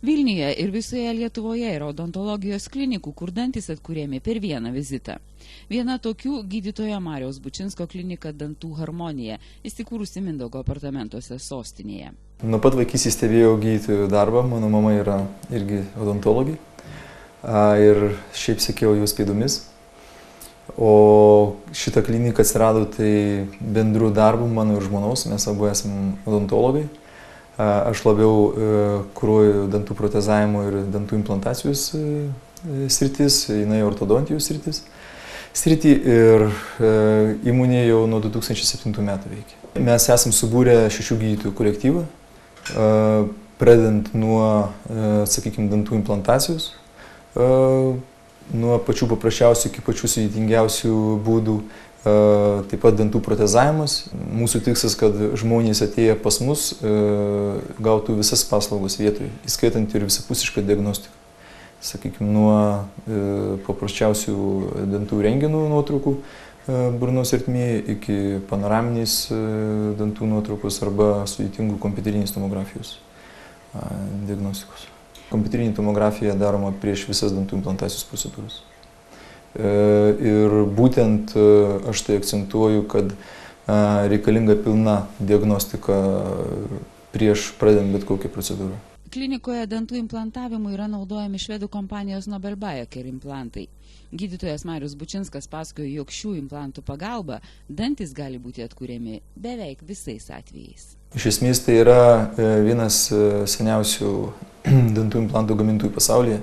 Vilniuje ir visoje Lietuvoje yra odontologijos klinikų, kur dantis atkuriami per vieną vizitą. Viena tokių gydytojo Mariaus Bučinsko klinika Dantų harmonija, įsikūrusi Mindaugo apartamentuose sostinėje. Nuo pat vaikystės stebėjau gydytojų darbą, mano mama yra irgi odontologė ir šiaip sekėjau jos pėdomis. O šitą kliniką atsirado tai bendrų darbų mano ir žmonos, mes abu esame odontologai. Aš labiau kuruoju dantų protezavimo ir dantų implantacijos sritis, jinai ortodontijos sritį ir įmonė jau nuo 2007 metų veikia. Mes esam subūrę 6 gydytojų kolektyvą, pradedant nuo, sakykime, dantų implantacijos, nuo pačių paprasčiausių iki pačių sudėtingiausių būdų. Taip pat dantų protezavimas. Mūsų tikslas, kad žmonės atėję pas mus gautų visas paslaugos vietoje, įskaitant ir visapusišką diagnostiką. Sakykime, nuo paprasčiausių dantų rentgeno nuotraukų burnos ertmėje iki panoraminės dantų nuotraukos arba sudėtingų kompiuterinės tomografijos diagnostikos. Kompiuterinė tomografija daroma prieš visas dantų implantacijos procedūras. Ir būtent aš tai akcentuoju, kad reikalinga pilna diagnostika prieš pradedant bet kokią procedūrą. Klinikoje dantų implantavimui yra naudojami švedų kompanijos Nobel Biocare implantai. Gydytojas Marius Bučinskas pasakojo, jog šių implantų pagalba dantis gali būti atkuriami beveik visais atvejais. Iš esmės tai yra vienas seniausių dantų implantų gamintojų pasaulyje.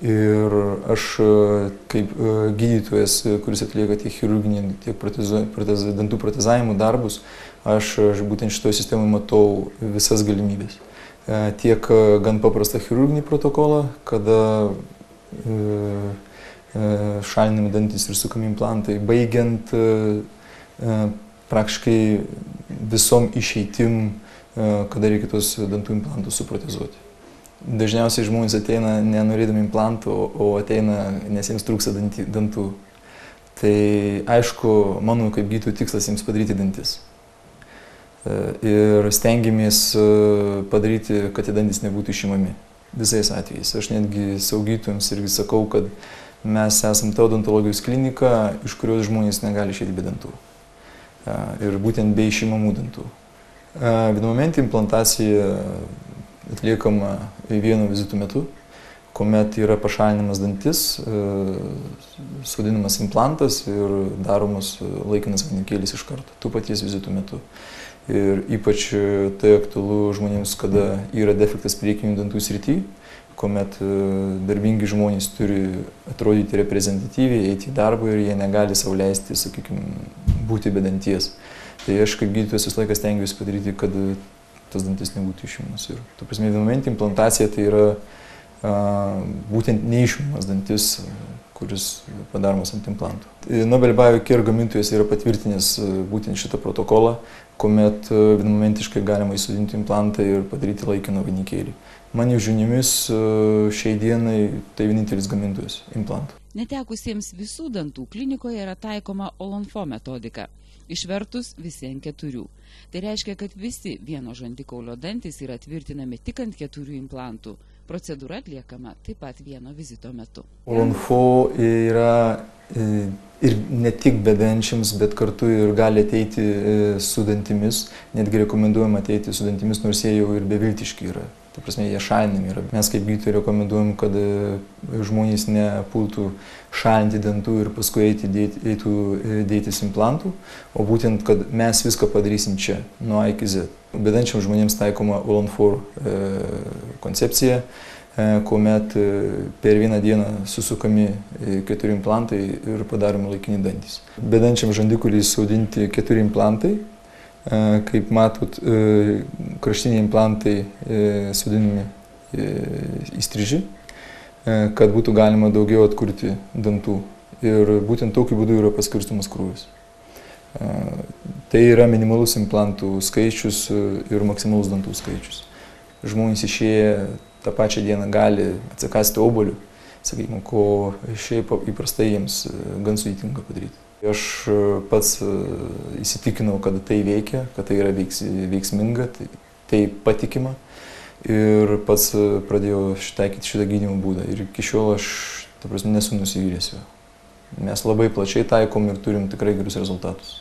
Ir aš kaip gydytojas, kuris atlieka tiek chirurginį, tiek dantų protezavimo darbus, aš būtent šitoje sistemoje matau visas galimybės. Tiek gan paprastą chirurginį protokolą, kada šalinami dantis ir sukami implantai, baigiant praktiškai visom išeitim, kada reikia tos dantų implantus suprotezuoti. Dažniausiai žmonės ateina nenorėdami implantų, o ateina, nes jiems trūksta dantų. Tai aišku, mano kaip gydytojų tikslas jiems padaryti dantis. Ir stengiamės padaryti, kad tie dantis nebūtų išimami visais atvejais. Aš netgi savo gydytojams irgi sakau, kad mes esame ta odontologijos klinika, iš kurios žmonės negali išeiti be dantų. Ir būtent be išimamų dantų. Vienmomentinė implantacija atliekama vieno vizito metu, kuomet yra pašalinamas dantis, sodinamas implantas ir daromas laikinas vainikėlis iš karto, tų paties vizito metu. Ir ypač tai aktualu žmonėms, kada yra defektas priekinių dantų srity, kuomet darbingi žmonės turi atrodyti reprezentatyviai, eiti į darbą ir jie negali sau leisti, sakykime, būti be danties. Tai aš kaip gydytojas visą laiką stengiuosi padaryti, kad tas dantis nebūtų išimamas. Ir, ta prasme, vienmomentinė implantacija tai yra būtent neišimamas dantis, kuris padaromas ant implantų. Nobel Biocare gamintojas yra patvirtinęs būtent šitą protokolą, kuomet vienmomentiškai galima įsodinti implantą ir padaryti laikiną vainikėlį. Mano žiniomis šiai dienai tai vienintelis gamintojas implantų. Netekusiems visų dantų klinikoje yra taikoma Olonfo metodika. Išvertus visi ant 4. Tai reiškia, kad visi vieno žandikaulio dantis yra tvirtinami tik ant 4 implantų. Procedūra atliekama taip pat vieno vizito metu. Olonfo yra ir ne tik bedančiams, bet kartu ir gali ateiti su dantimis. Netgi rekomenduojama ateiti su dantimis, nors jie jau ir beviltiški yra. Ta prasme, jie šalinami yra. Mes kaip gydytojai rekomenduojam, kad žmonės nepultų šalinti dantų ir paskui eitų dėtis implantų, o būtent, kad mes viską padarysim čia, nuo A iki Z. Bedančiam žmonėms taikoma Olonfo koncepcija, kuomet per vieną dieną susukami 4 implantai ir padaromi laikini dantis. Bedančiam žandikauliui įsodinti 4 implantai. Kaip matot, kraštiniai implantai sudinami įstriži, kad būtų galima daugiau atkurti dantų. Ir būtent tokiu būdu yra paskirstomas krūvis. Tai yra minimalus implantų skaičius ir maksimalus dantų skaičius. Žmonės išėję tą pačią dieną gali atsikasti obuolių, sakykime, ko šiaip įprastai jiems gan sudėtinga padaryti. Aš pats įsitikinau, kad tai veikia, kad tai yra veiksminga, tai patikima ir pats pradėjau taikyti šitą gydymo būdą. Ir iki šiol aš, ta prasme, nesu nusivylęs juo. Mes labai plačiai taikom ir turim tikrai gerus rezultatus.